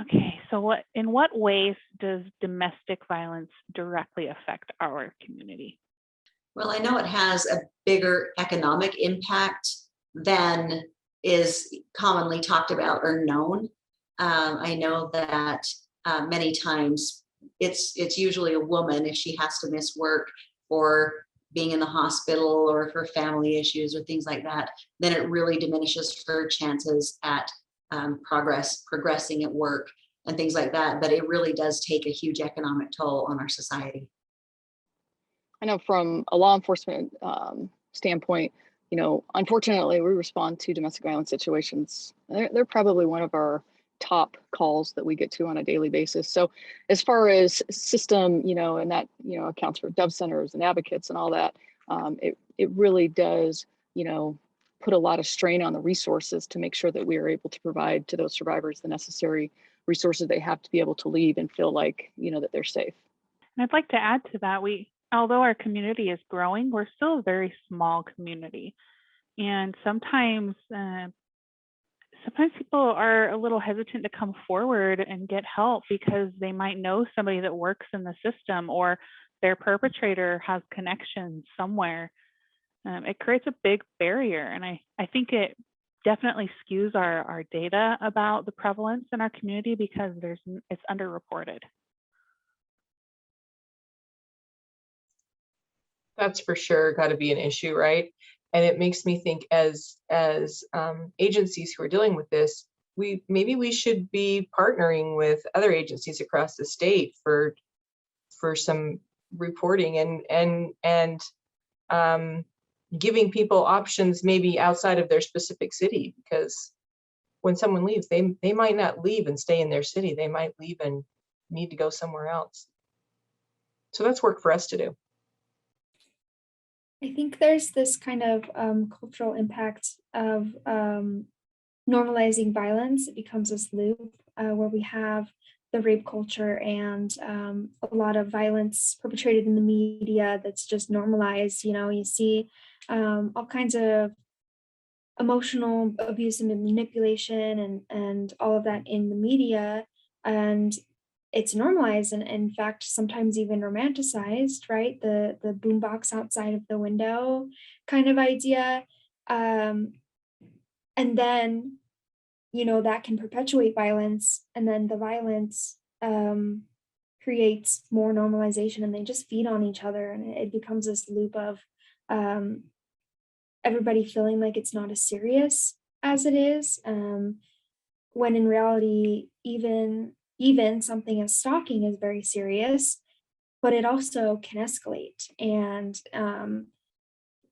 Okay, so in what ways does domestic violence directly affect our community? Well, I know it has a bigger economic impact than is commonly talked about or known. I know that many times it's usually a woman if she has to miss work or being in the hospital or for family issues or things like that, then it really diminishes her chances at progressing at work and things like that. But it really does take a huge economic toll on our society. I know from a law enforcement standpoint, unfortunately, we respond to domestic violence situations. They're probably one of our top calls that we get to on a daily basis. So as far as system, and that, accounts for Dove centers and advocates and all that, it really does, put a lot of strain on the resources to make sure that we are able to provide to those survivors the necessary resources they have to be able to leave and feel like, that they're safe. And I'd like to add to that, although our community is growing, we're still a very small community. And sometimes people are a little hesitant to come forward and get help because they might know somebody that works in the system or their perpetrator has connections somewhere. It creates a big barrier. And I think it definitely skews our data about the prevalence in our community because it's underreported. That's for sure got to be an issue, right? And it makes me think as agencies who are dealing with this, maybe we should be partnering with other agencies across the state for some reporting and giving people options maybe outside of their specific city, because when someone leaves, they might not leave and stay in their city. They might leave and need to go somewhere else. So that's work for us to do. I think there's this kind of cultural impact of normalizing violence. It becomes this loop where we have the rape culture and a lot of violence perpetrated in the media that's just normalized. You see all kinds of emotional abuse and manipulation and all of that in the media. And it's normalized and in fact sometimes even romanticized, right? The boombox outside of the window kind of idea. And then that can perpetuate violence, and then the violence creates more normalization, and they just feed on each other, and it becomes this loop of everybody feeling like it's not as serious as it is, when in reality even something as stalking is very serious, but it also can escalate. And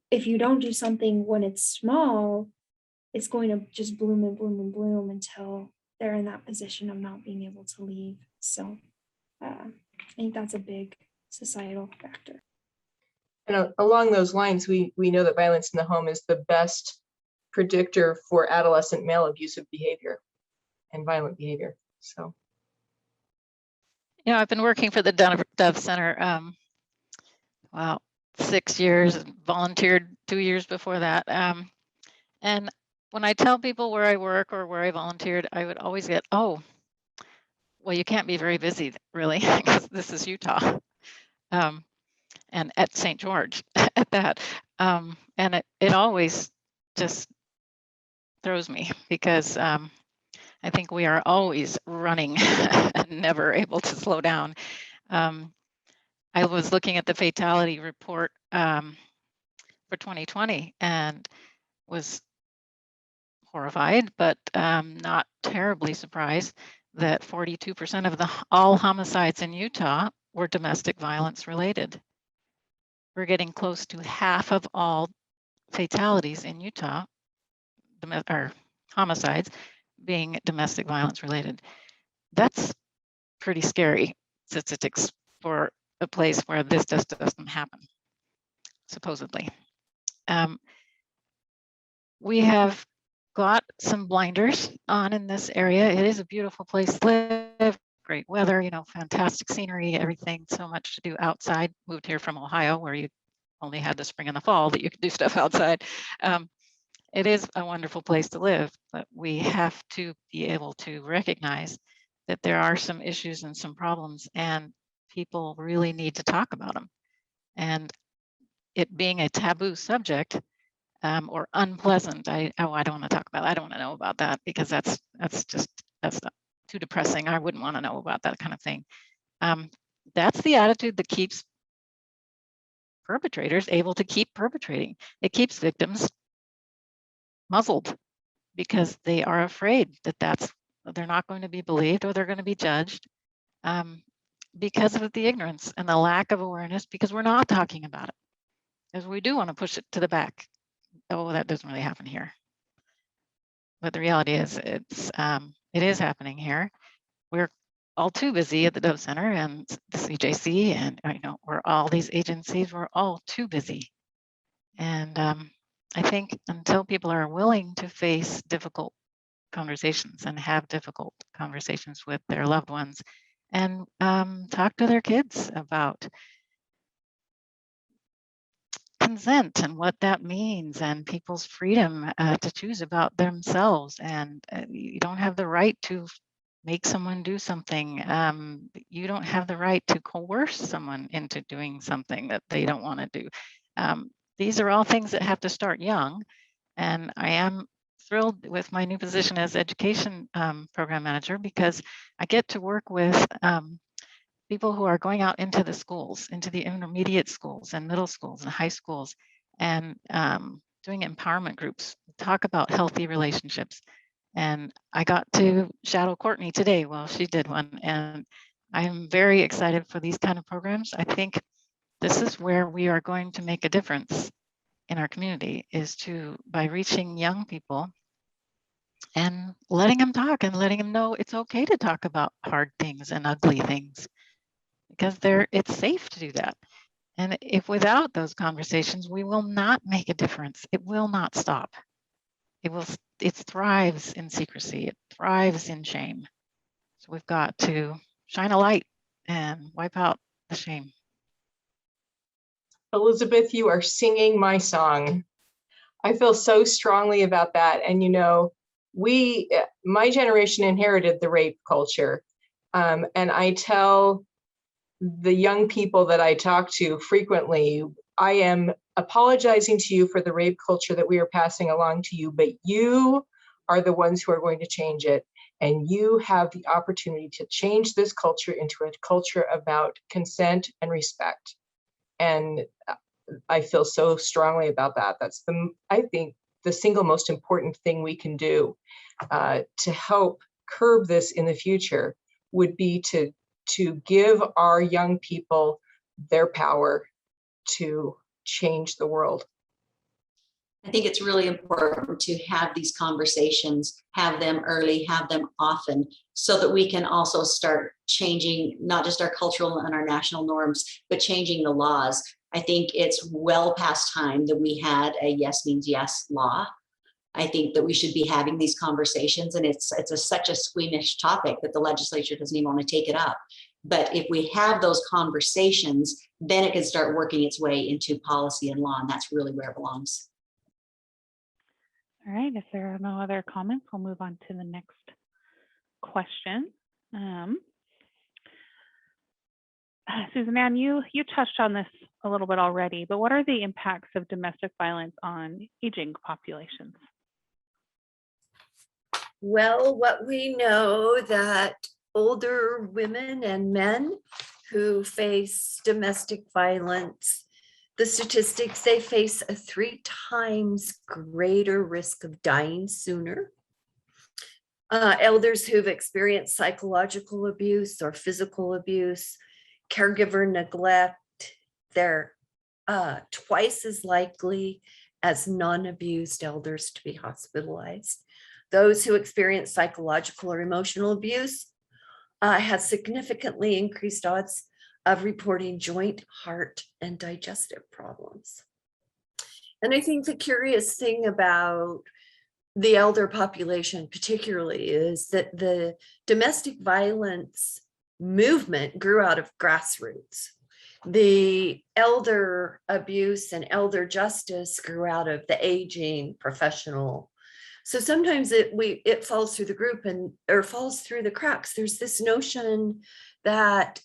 if you don't do something when it's small, it's going to just bloom and bloom and bloom until they're in that position of not being able to leave. So I think that's a big societal factor. And along those lines, we know that violence in the home is the best predictor for adolescent male abusive behavior and violent behavior. So. I've been working for the Dove Center, 6 years, and volunteered 2 years before that. And when I tell people where I work or where I volunteered, I would always get, oh, well, you can't be very busy, really, because this is Utah. And at St. George at that. And it always just throws me because I think we are always running and never able to slow down. I was looking at the fatality report for 2020 and was horrified, but not terribly surprised that 42% of all homicides in Utah were domestic violence related. We're getting close to half of all fatalities in Utah, or homicides, being domestic violence related. That's pretty scary statistics for a place where this just doesn't happen, supposedly. We have got some blinders on in this area. It is a beautiful place to live, great weather, fantastic scenery, everything, so much to do outside. Moved here from Ohio, where you only had the spring and the fall that you could do stuff outside. It is a wonderful place to live, but we have to be able to recognize that there are some issues and some problems, and people really need to talk about them. And it being a taboo subject or unpleasant, I don't want to talk about. I don't want to know about that, because that's not, too depressing. I wouldn't want to know about that kind of thing. That's the attitude that keeps perpetrators able to keep perpetrating. It keeps victims muzzled, because they are afraid that they're not going to be believed, or they're going to be judged, because of the ignorance and the lack of awareness, because we're not talking about it, because we do want to push it to the back. Oh, that doesn't really happen here. But the reality is it is happening here. We're all too busy at the Dove Center and the CJC, and we're all these agencies, we're all too busy. And I think until people are willing to face difficult conversations and have difficult conversations with their loved ones, and talk to their kids about consent and what that means, and people's freedom to choose about themselves, and you don't have the right to make someone do something. You don't have the right to coerce someone into doing something that they don't want to do. These are all things that have to start young, and I am thrilled with my new position as education program manager, because I get to work with people who are going out into the schools, into the intermediate schools and middle schools and high schools, and doing empowerment groups, talk about healthy relationships. And I got to shadow Courtney today while she did one, and I'm very excited for these kind of programs. I think this is where we are going to make a difference in our community, is by reaching young people and letting them talk, and letting them know it's okay to talk about hard things and ugly things, because it's safe to do that. And if without those conversations, we will not make a difference. It will not stop. It thrives in secrecy. It thrives in shame. So we've got to shine a light and wipe out the shame. Elizabeth, you are singing my song. I feel so strongly about that. And my generation inherited the rape culture. And I tell the young people that I talk to frequently, I am apologizing to you for the rape culture that we are passing along to you, but you are the ones who are going to change it. And you have the opportunity to change this culture into a culture about consent and respect. And I feel so strongly about that. That's I think the single most important thing we can do to help curb this in the future would be to give our young people their power to change the world. I think it's really important to have these conversations, have them early, have them often, so that we can also start changing not just our cultural and our national norms, but changing the laws. I think it's well past time that we had a yes means yes law. I think that we should be having these conversations, and it's such a squeamish topic that the legislature doesn't even want to take it up. But if we have those conversations, then it can start working its way into policy and law, and that's really where it belongs. All right, if there are no other comments, we'll move on to the next question. Suzanne, you touched on this a little bit already, but what are the impacts of domestic violence on aging populations? Well, what we know that older women and men who face domestic violence, the statistics, they face a 3 times greater risk of dying sooner. Elders who've experienced psychological abuse or physical abuse, caregiver neglect, they're twice as likely as non-abused elders to be hospitalized. Those who experience psychological or emotional abuse have significantly increased odds of reporting joint, heart, and digestive problems. And I think the curious thing about the elder population particularly is that the domestic violence movement grew out of grassroots. The elder abuse and elder justice grew out of the aging professional So sometimes it falls through the group or falls through the cracks. There's this notion that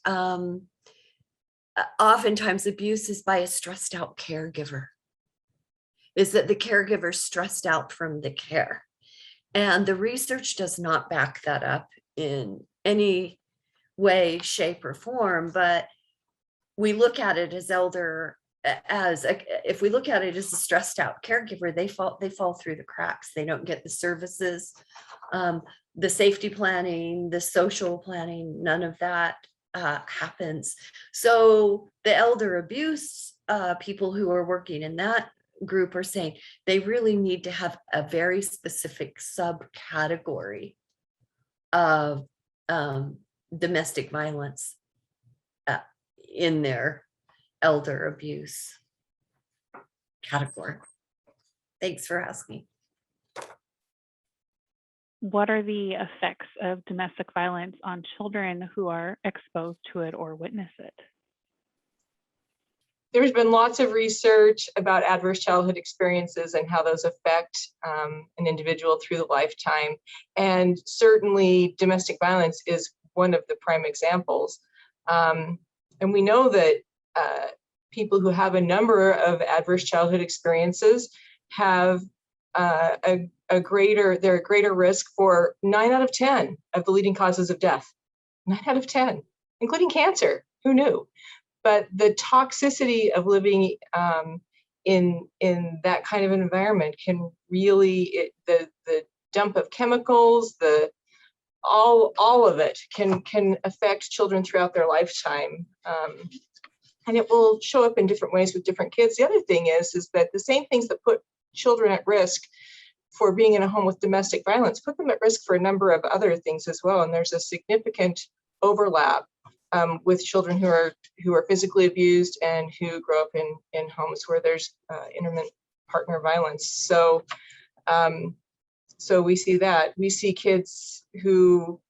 oftentimes abuse is by a stressed out caregiver, is that the caregiver stressed out from the care. And the research does not back that up in any way, shape, or form, but we look at it as if we look at it as a stressed out caregiver, they fall through the cracks. They don't get the services, the safety planning, the social planning, none of that happens. So the elder abuse people who are working in that group are saying they really need to have a very specific subcategory of domestic violence in their elder abuse category. Thanks for asking. What are the effects of domestic violence on children who are exposed to it or witness it? There's been lots of research about adverse childhood experiences and how those affect an individual through the lifetime. And certainly domestic violence is one of the prime examples. And we know that people who have a number of adverse childhood experiences have they're at greater risk for 9 out of 10 of the leading causes of death. 9 out of 10, including cancer. Who knew? But the toxicity of living in that kind of an environment can really, the dump of chemicals, all of it can affect children throughout their lifetime. And it will show up in different ways with different kids. The other thing is that the same things that put children at risk for being in a home with domestic violence put them at risk for a number of other things as well. And there's a significant overlap with children who are physically abused and who grow up in homes where there's intimate partner violence. So we see that. We see kids who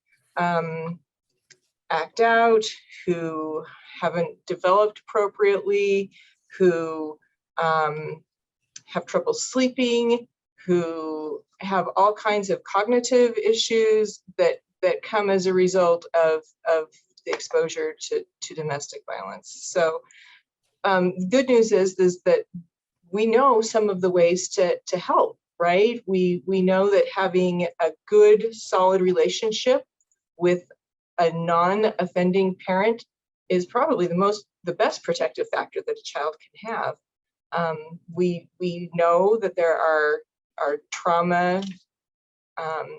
act out, who haven't developed appropriately, who have trouble sleeping, who have all kinds of cognitive issues that come as a result of the exposure to domestic violence. So good news is that we know some of the ways to help, right? We know that having a good, solid relationship with a non-offending parent is probably the best protective factor that a child can have. We know that there are trauma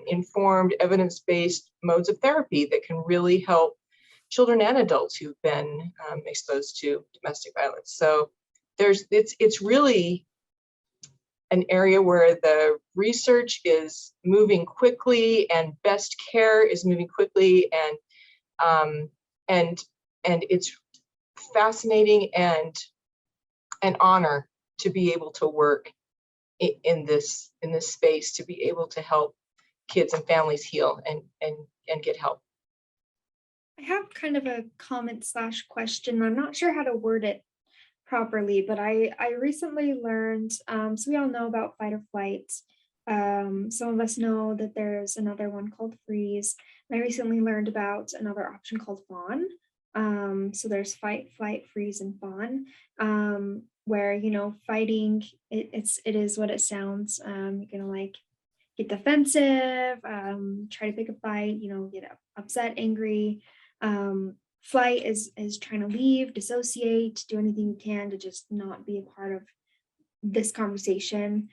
informed, evidence-based modes of therapy that can really help children and adults who've been exposed to domestic violence. So it's really an area where the research is moving quickly and best care is moving quickly, and it's fascinating and an honor to be able to work in this space, to be able to help kids and families heal and get help. I have kind of a comment / question. I'm not sure how to word it properly, but I recently learned, so we all know about fight or flight. Some of us know that there's another one called freeze. And I recently learned about another option called fawn. So there's fight, flight, freeze, and fawn, where, fighting, it is what it sounds. You're gonna like get defensive, try to pick a fight, get upset, angry. Flight is trying to leave, dissociate, do anything you can to just not be a part of this conversation.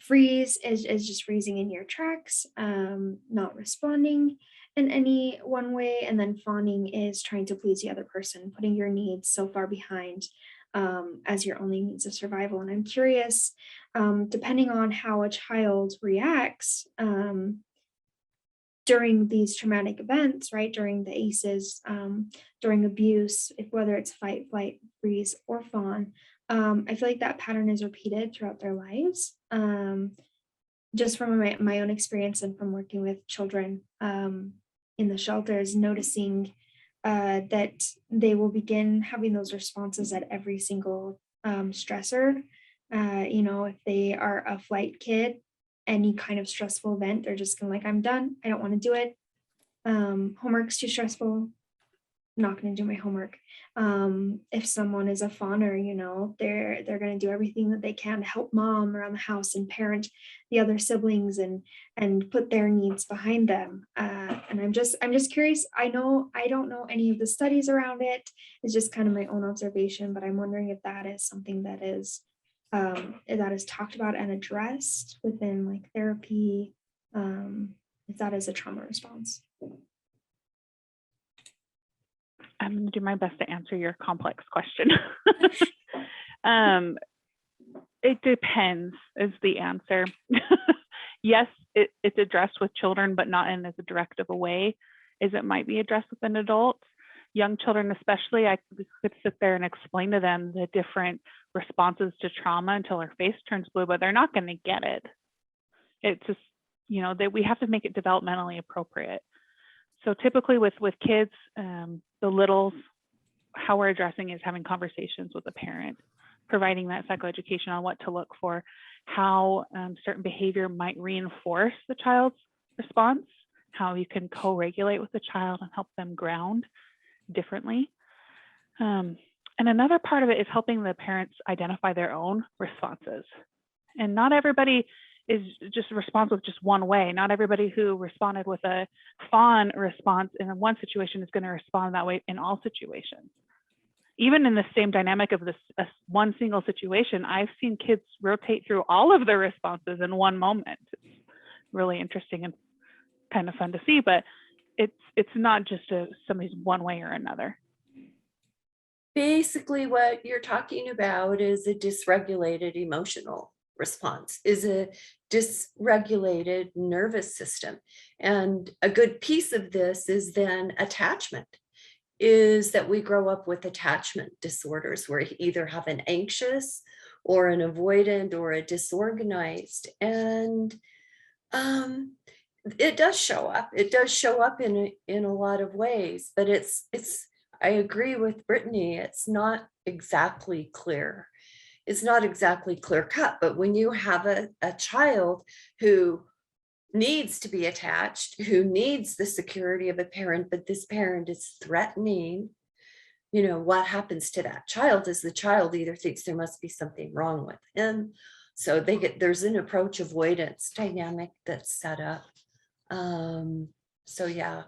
Freeze is just freezing in your tracks, not responding in any one way. And then fawning is trying to please the other person, putting your needs so far behind as your only means of survival. And I'm curious, depending on how a child reacts during these traumatic events, right, during the ACEs, during abuse, whether it's fight, flight, freeze, or fawn, I feel like that pattern is repeated throughout their lives. Just from my own experience and from working with children in the shelters, noticing that they will begin having those responses at every single stressor. If they are a flight kid, any kind of stressful event, they're just gonna like, I'm done, I don't want to do it. Homework's too stressful, not going to do my homework. If someone is a fawner, you know, they're going to do everything that they can to help mom around the house and parent the other siblings and put their needs behind them. And I'm just curious. I don't know any of the studies around it. It's just kind of my own observation, but I'm wondering if that is something that is talked about and addressed within like therapy, if that is a trauma response. I'm going to do my best to answer your complex question. It depends is the answer. Yes, it's addressed with children, but not in as direct of a way as it might be addressed with an adult. Young children especially, I could sit there and explain to them the different responses to trauma until their face turns blue, but they're not going to get it. It's just, you know, that we have to make it developmentally appropriate. So typically with kids, the littles, how we're addressing is having conversations with the parent, providing that psychoeducation on what to look for, how certain behavior might reinforce the child's response, how you can co-regulate with the child and help them ground differently. And another part of it is helping the parents identify their own responses. And not everybody is just responds with just one way. Not everybody who responded with a fawn response in one situation is going to respond that way in all situations. Even in the same dynamic of this one single situation, I've seen kids rotate through all of their responses in one moment. It's really interesting and kind of fun to see, but it's not just somebody's one way or another. Basically, what you're talking about is a dysregulated emotional response, is a dysregulated nervous system. And a good piece of this is then attachment, is that we grow up with attachment disorders where you either have an anxious or an avoidant or a disorganized. And it does show up. It does show up in a lot of ways, but it's I agree with Brittany. It's not exactly clear. It's not exactly clear cut, but when you have a child who needs to be attached, who needs the security of a parent, but this parent is threatening, you know, what happens to that child is the child either thinks there must be something wrong with him. So there's an approach avoidance dynamic that's set up. So yeah,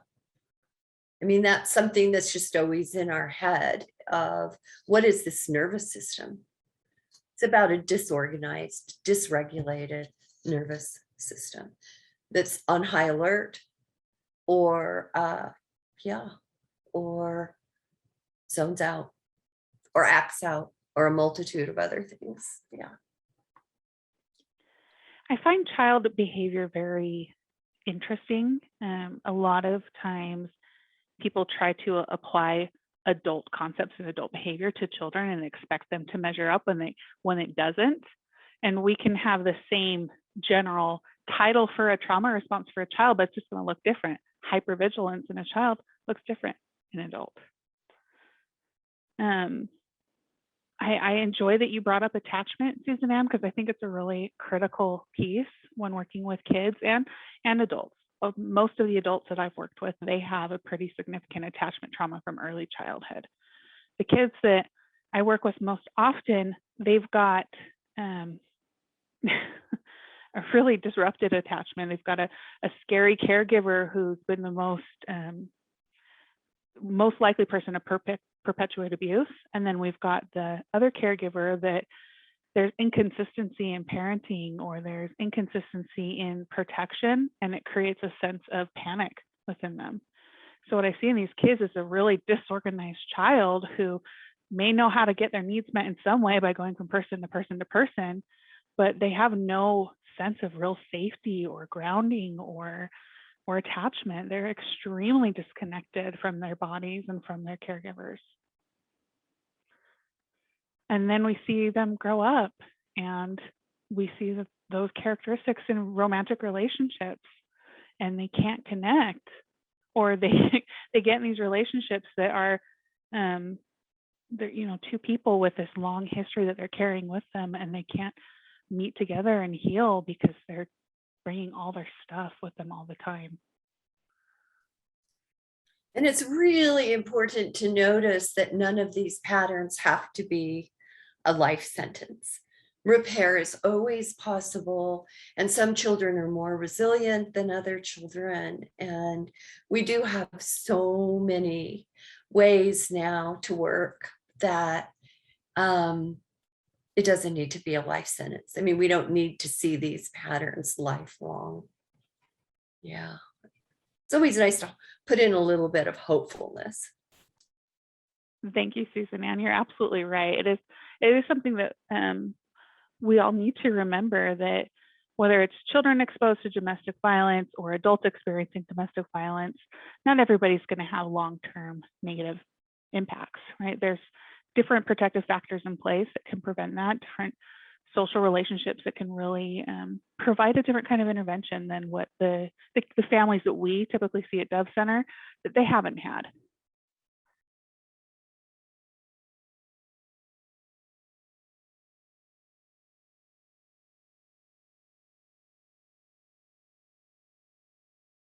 I mean, that's something that's just always in our head of what is this nervous system? It's about a disorganized, dysregulated nervous system that's on high alert or or zones out or acts out or a multitude of other things. Yeah. I find child behavior very interesting. A lot of times people try to apply adult concepts and adult behavior to children and expect them to measure up when it doesn't. And we can have the same general title for a trauma response for a child, but it's just going to look different. Hypervigilance in a child looks different in an adult. I enjoy that you brought up attachment, Susan Ann, because I think it's a really critical piece when working with kids and adults. Most of the adults that I've worked with, they have a pretty significant attachment trauma from early childhood. The kids that I work with most often, they've got a really disrupted attachment. They've got a scary caregiver who's been the most likely person to perpetuate abuse. And then we've got the other caregiver that there's inconsistency in parenting or there's inconsistency in protection, and it creates a sense of panic within them. So what I see in these kids is a really disorganized child who may know how to get their needs met in some way by going from person to person to person, but they have no sense of real safety or grounding or attachment. They're extremely disconnected from their bodies and from their caregivers. And then we see them grow up and we see those characteristics in romantic relationships, and they can't connect, or they get in these relationships that are they're, you know, two people with this long history that they're carrying with them, and they can't meet together and heal because they're bringing all their stuff with them all the time. And it's really important to notice that none of these patterns have to be a life sentence. Repair is always possible, and some children are more resilient than other children. And we do have so many ways now to work that it doesn't need to be a life sentence. I mean, we don't need to see these patterns lifelong. Yeah. It's always nice to put in a little bit of hopefulness. Thank you, Susan Ann. You're absolutely right. It is something that we all need to remember, that whether it's children exposed to domestic violence or adults experiencing domestic violence, not everybody's going to have long-term negative impacts, right? There's different protective factors in place that can prevent that, different social relationships that can really provide a different kind of intervention than what the families that we typically see at Dove Center, that they haven't had.